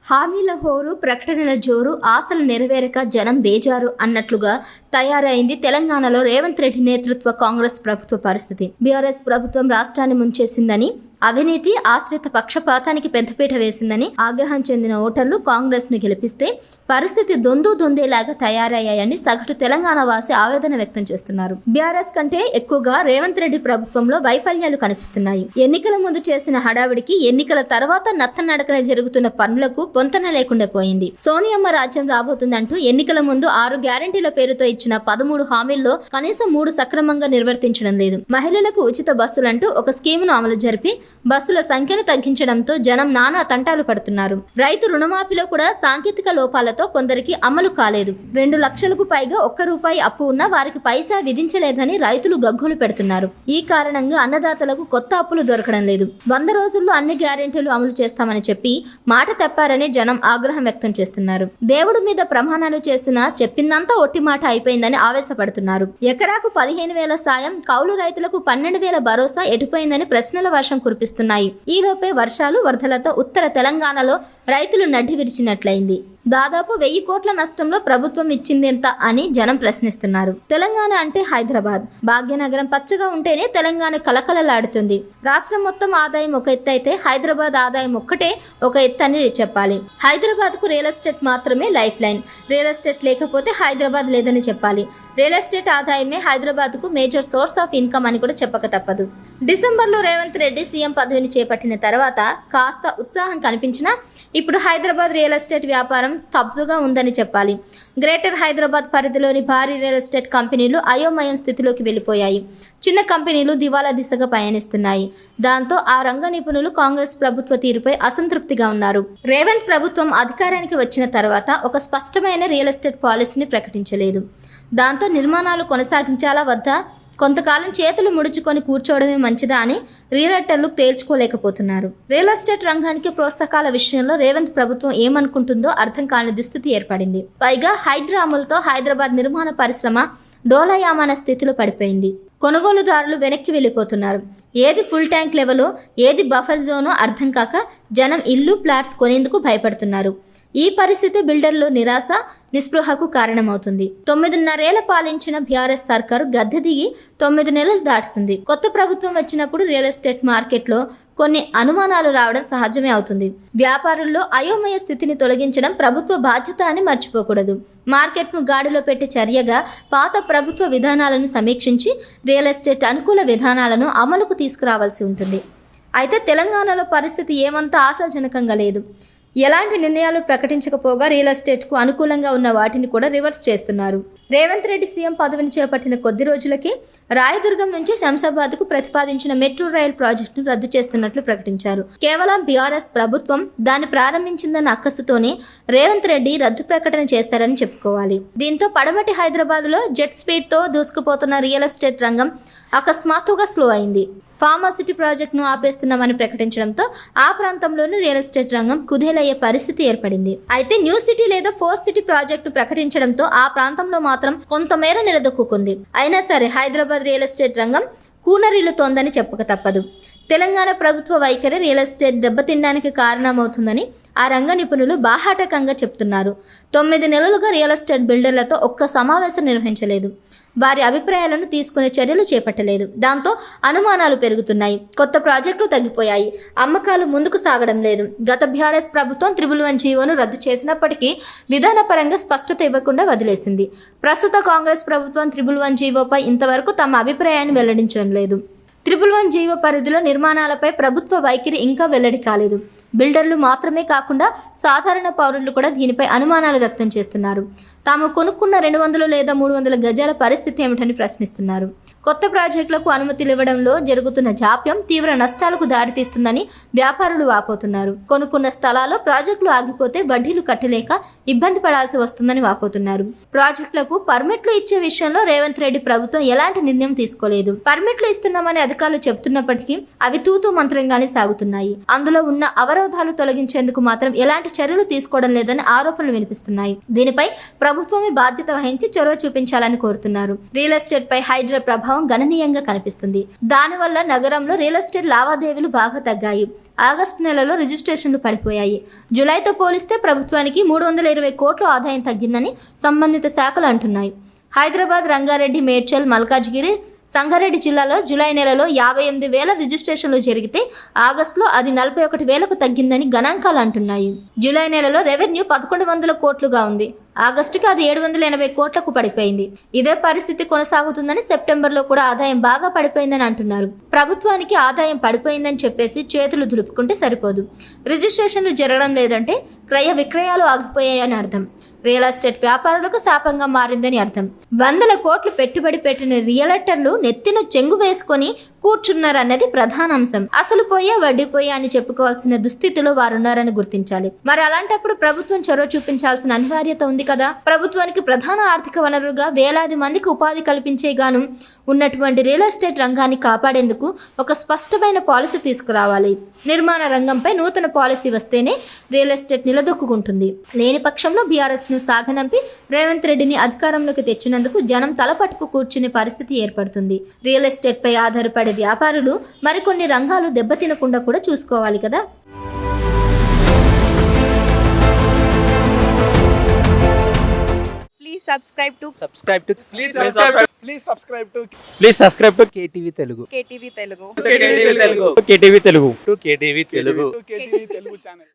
హామీల హోరు, ప్రకటనల జోరు, ఆశలు నెరవేరక జనం బేజారు అన్నట్లుగా తయారైంది తెలంగాణలో రేవంత్ రెడ్డి నేతృత్వ కాంగ్రెస్ ప్రభుత్వ పరిస్థితి. బీఆర్ఎస్ ప్రభుత్వం రాష్ట్రాన్ని ముంచేసిందని, అవినీతి, ఆశ్రిత పక్షపాతానికి పెద్దపీట వేసిందని ఆగ్రహం చెందిన ఓటర్లు కాంగ్రెస్ ను గెలిపిస్తే పరిస్థితి దొందేలాగా తయారయ్యాయని సగటు తెలంగాణ వాసి ఆవేదన వ్యక్తం చేస్తున్నారు. బీఆర్ఎస్ కంటే ఎక్కువగా రేవంత్ రెడ్డి ప్రభుత్వంలో వైఫల్యాలు కనిపిస్తున్నాయి. ఎన్నికల ముందు చేసిన హడావిడికి ఎన్నికల తర్వాత నత్తనడకన జరుగుతున్న పనులకు పొంతన లేకుండా పోయింది. సోనియమ్మ రాజ్యం రాబోతుందంటూ ఎన్నికల ముందు 6 గ్యారంటీల పేరుతో ఇచ్చిన 13 హామీల్లో కనీసం 3 సక్రమంగా నిర్వర్తించడం లేదు. మహిళలకు ఉచిత బస్సులంటూ ఒక స్కీమును అమలు జరిపి బస్సుల సంఖ్యను తగ్గించడంతో జనం నానా తంటాలు పడుతున్నారు. రైతు రుణమాఫీలో కూడా సాంకేతిక లోపాలతో కొందరికి అమలు కాలేదు. 2 లక్షలకు పైగా ₹1 అప్పు ఉన్నా వారికి పైసా విధించలేదని రైతులు గగ్గోలు పెడుతున్నారు. ఈ కారణంగా అన్నదాతలకు కొత్త అప్పులు దొరకడం లేదు. 100 రోజుల్లో అన్ని గ్యారెంటీలు అమలు చేస్తామని చెప్పి మాట తప్పారని జనం ఆగ్రహం వ్యక్తం చేస్తున్నారు. దేవుడి మీద ప్రమాణాలు చేసినా చెప్పిందంతా ఒట్టి మాట అయిపోయిందని ఆవేశపడుతున్నారు. ఎకరాకు 15,000 సాయం, కౌలు రైతులకు 12,000 భరోసా ఎటుపోయిందని ప్రశ్నల వర్షం కురిపిస్తున్నాయి. ఈలోపే వర్షాలు, వరదలతో ఉత్తర తెలంగాణలో రైతులు నడ్డి విరిచినట్లయింది. దాదాపు 1000 కోట్ల నష్టంలో ప్రభుత్వం ఇచ్చిందెంత అని జనం ప్రశ్నిస్తున్నారు. తెలంగాణ అంటే హైదరాబాద్, భాగ్యనగరం పచ్చగా ఉంటేనే తెలంగాణ కలకలలాడుతుంది. రాష్ట్రం మొత్తం ఆదాయం ఒక ఎత్తు అయితే హైదరాబాద్ ఆదాయం ఒక్కటే ఒక ఎత్తు అని చెప్పాలి. హైదరాబాద్ కు రియల్ ఎస్టేట్ మాత్రమే లైఫ్ లైన్. రియల్ ఎస్టేట్ లేకపోతే హైదరాబాద్ లేదని చెప్పాలి. రియల్ ఎస్టేట్ ఆదాయమే హైదరాబాద్ కు మేజర్ సోర్స్ ఆఫ్ ఇన్కమ్ అని కూడా చెప్పక తప్పదు. డిసెంబర్లో రేవంత్ రెడ్డి సీఎం పదవిని చేపట్టిన తర్వాత కాస్త ఉత్సాహం కనిపించినా ఇప్పుడు హైదరాబాద్ రియల్ ఎస్టేట్ వ్యాపారం తబ్జుగా ఉందని చెప్పాలి. గ్రేటర్ హైదరాబాద్ పరిధిలోని భారీ రియల్ ఎస్టేట్ కంపెనీలు అయోమయం స్థితిలోకి వెళ్ళిపోయాయి. చిన్న కంపెనీలు దివాలా దిశగా పయనిస్తున్నాయి. దాంతో ఆ రంగ నిపుణులు కాంగ్రెస్ ప్రభుత్వ తీరుపై అసంతృప్తిగా ఉన్నారు. రేవంత్ ప్రభుత్వం అధికారానికి వచ్చిన తర్వాత ఒక స్పష్టమైన రియల్ ఎస్టేట్ పాలసీని ప్రకటించలేదు. దాంతో నిర్మాణాలు కొనసాగించాలా వద్దా, కొంతకాలం చేతులు ముడుచుకొని కూర్చోవడమే మంచిదా అని రియల్టర్లు తేల్చుకోలేకపోతున్నారు. రియల్ ఎస్టేట్ రంగానికి ప్రోత్సాహకాల విషయంలో రేవంత్ ప్రభుత్వం ఏమనుకుంటుందో అర్థం కాని దుస్థితి ఏర్పడింది. పైగా హైడ్రా అమలుతో హైదరాబాద్ నిర్మాణ పరిశ్రమ డోలాయామాన స్థితిలో పడిపోయింది. కొనుగోలుదారులు వెనక్కి వెళ్ళిపోతున్నారు. ఏది ఫుల్ ట్యాంక్ లెవెలో, ఏది బఫర్ జోనో అర్థం కాక జనం ఇల్లు, ఫ్లాట్స్ కొనేందుకు భయపడుతున్నారు. ఈ పరిస్థితి బిల్డర్లు నిరాశ, నిస్పృహకు కారణమవుతుంది. 9.5 ఏళ్ల పాలించిన బీఆర్ఎస్ సర్కారు గద్దె దిగి 9 నెలలు దాటుతుంది. కొత్త ప్రభుత్వం వచ్చినప్పుడు రియల్ ఎస్టేట్ మార్కెట్లో కొన్ని అనుమానాలు రావడం సహజమే అవుతుంది. వ్యాపారుల్లో అయోమయ స్థితిని తొలగించడం ప్రభుత్వ బాధ్యత అని మర్చిపోకూడదు. మార్కెట్ను గాడిలో పెట్టే చర్యగా పాత ప్రభుత్వ విధానాలను సమీక్షించి రియల్ ఎస్టేట్ అనుకూల విధానాలను అమలుకు తీసుకురావాల్సి ఉంటుంది. అయితే తెలంగాణలో పరిస్థితి ఏమంత ఆశాజనకంగా లేదు. ఎలాంటి నిర్ణయాలు ప్రకటించకపోగా రియల్ ఎస్టేట్కు అనుకూలంగా ఉన్న వాటిని కూడా రివర్స్ చేస్తున్నారు. రేవంత్ రెడ్డి సీఎం పదవిని చేపట్టిన కొద్ది రోజులకి రాయదుర్గం నుంచి శంషాబాద్కు ప్రతిపాదించిన మెట్రో రైల్ ప్రాజెక్టును రద్దు చేస్తున్నట్లు ప్రకటించారు. కేవలం బీఆర్ఎస్ ప్రభుత్వం దాన్ని ప్రారంభించిందన్న అక్కసుతోనే రేవంత్ రెడ్డి రద్దు ప్రకటన చేస్తారని చెప్పుకోవాలి. దీంతో పడమటి హైదరాబాద్లో జెట్ స్పీడ్తో దూసుకుపోతున్న రియల్ ఎస్టేట్ రంగం అకస్మాత్తుగా స్లో అయింది. ఫార్మాసిటీ ప్రాజెక్టును ఆపేస్తున్నామని ప్రకటించడంతో ఆ ప్రాంతంలోని రియల్ ఎస్టేట్ రంగం కుదేలయ్యే పరిస్థితి ఏర్పడింది. అయితే న్యూ సిటీ లేదా ఫోర్త్ సిటీ ప్రాజెక్టు ప్రకటించడంతో ఆ ప్రాంతంలో మాత్రం కొంతమేర నిలదొక్కుంది. అయినా సరే హైదరాబాద్ రియల్ ఎస్టేట్ రంగం కూనరిల్లుతోందని చెప్పక తప్పదు. తెలంగాణ ప్రభుత్వ వైఖరి రియల్ ఎస్టేట్ దెబ్బతినడానికి కారణమవుతుందని ఆ రంగ నిపుణులు బాహాటకంగా చెప్తున్నారు. 9 నెలలుగా రియల్ ఎస్టేట్ బిల్డర్లతో ఒక్క సమావేశం నిర్వహించలేదు. వారి అభిప్రాయాలను తీసుకునే చర్యలు చేపట్టలేదు. దాంతో అనుమానాలు పెరుగుతున్నాయి. కొత్త ప్రాజెక్టులు తగ్గిపోయాయి. అమ్మకాలు ముందుకు సాగడం లేదు. గత బీఆర్ఎస్ ప్రభుత్వం 111 జీవోను రద్దు చేసినప్పటికీ విధానపరంగా స్పష్టత ఇవ్వకుండా వదిలేసింది. ప్రస్తుత కాంగ్రెస్ ప్రభుత్వం 111 జీవోపై ఇంతవరకు తమ అభిప్రాయాన్ని వెల్లడించడం లేదు. 111 జీవో పరిధిలో నిర్మాణాలపై ప్రభుత్వ వైఖరి ఇంకా వెల్లడి కాలేదు. బిల్డర్లు మాత్రమే కాకుండా సాధారణ పౌరులు కూడా దీనిపై అనుమానాలు వ్యక్తం చేస్తున్నారు. తాము కొనుక్కున్న 200 లేదా 300 గజాల పరిస్థితి ఏమిటని ప్రశ్నిస్తున్నారు. కొత్త ప్రాజెక్టులకు అనుమతులు ఇవ్వడంలో జరుగుతున్న జాప్యం తీవ్ర నష్టాలకు దారితీస్తుందని వ్యాపారులు వాపోతున్నారు. కొనుక్కున్న స్థలాల్లో ప్రాజెక్టులు ఆగిపోతే వడ్డీలు కట్టలేక ఇబ్బంది పడాల్సి వస్తుందని వాపోతున్నారు. ప్రాజెక్టులకు పర్మిట్లు ఇచ్చే విషయంలో రేవంత్ రెడ్డి ప్రభుత్వం ఎలాంటి నిర్ణయం తీసుకోలేదు. పర్మిట్లు ఇస్తున్నామని అధికారులు చెబుతున్నప్పటికీ అవి తూతూ మంత్రంగానే సాగుతున్నాయి. అందులో ఉన్న అవరోధాలు తొలగించేందుకు మాత్రం ఎలాంటి చర్యలు తీసుకోవడం లేదని ఆరోపణలు వినిపిస్తున్నాయి. దీనిపై ప్రభుత్వమే బాధ్యత వహించి చొరవ చూపించాలని కోరుతున్నారు. రియల్ ఎస్టేట్ పై హైడ్రా ప్రభావం గణనీయంగా కనిపిస్తుంది. దానివల్ల నగరంలో రియల్ ఎస్టేట్ లావాదేవీలు బాగా తగ్గాయి. ఆగస్టు నెలలో రిజిస్ట్రేషన్లు పడిపోయాయి. జూలైతో పోలిస్తే ప్రభుత్వానికి 320 కోట్ల ఆదాయం తగ్గిందని సంబంధిత శాఖలు అంటున్నాయి. హైదరాబాద్, రంగారెడ్డి, మేడ్చల్, మల్కాజ్గిరి, సంగారెడ్డి జిల్లాలో జూలై నెలలో 58,000 రిజిస్ట్రేషన్లు జరిగితే ఆగస్టులో అది 41,000కు తగ్గిందని గణాంకాలు అంటున్నాయి. జూలై నెలలో రెవెన్యూ 1,100 కోట్లుగా ఉంది. ఆగస్టుకి అది 780 కోట్లకు పడిపోయింది. ఇదే పరిస్థితి కొనసాగుతుందని సెప్టెంబర్లో కూడా ఆదాయం బాగా పడిపోయిందని అంటున్నారు. ప్రభుత్వానికి ఆదాయం పడిపోయిందని చెప్పేసి చేతులు దులుపుకుంటే సరిపోదు. రిజిస్ట్రేషన్లు జరగడం లేదంటే క్రయ విక్రయాలు ఆగిపోయాయని అర్థం. రియల్ ఎస్టేట్ వ్యాపారులకు శాపంగా మారిందని అర్థం. 100 కోట్లు పెట్టుబడి పెట్టిన రియల్టర్లు నెత్తిన చెంగు వేసుకొని కూర్చున్నారన్నది ప్రధాన అంశం. అసలు పోయే వడ్డీ పోయే అని చెప్పుకోవాల్సిన దుస్థితిలో వారున్నారని గుర్తించాలి. మరి అలాంటప్పుడు ప్రభుత్వం చొరవ చూపించాల్సిన అనివార్యత ఉంది కదా. ప్రభుత్వానికి ప్రధాన ఆర్థిక వనరుగా వేలాది మందికి ఉపాధి కల్పించే గాను ఉన్నటువంటి రియల్ ఎస్టేట్ రంగాన్ని కాపాడేందుకు ఒక స్పష్టమైన పాలసీ తీసుకురావాలి. నిర్మాణ రంగంపై నూతన పాలసీ వస్తేనే రియల్ ఎస్టేట్ నిలదొక్కుంటుంది. లేని పక్షంలో బీఆర్ఎస్ ను సాగనంపి రేవంత్ రెడ్డిని అధికారంలోకి తెచ్చినందుకు జనం తలపట్టుకు కూర్చునే పరిస్థితి ఏర్పడుతుంది. రియల్ ఎస్టేట్ పై ఆధారపడే వ్యాపారులు మరికొన్ని రంగాలు దెబ్బతినకుండా కూడా చూసుకోవాలి కదా. subscribe to KTV Telugu channel.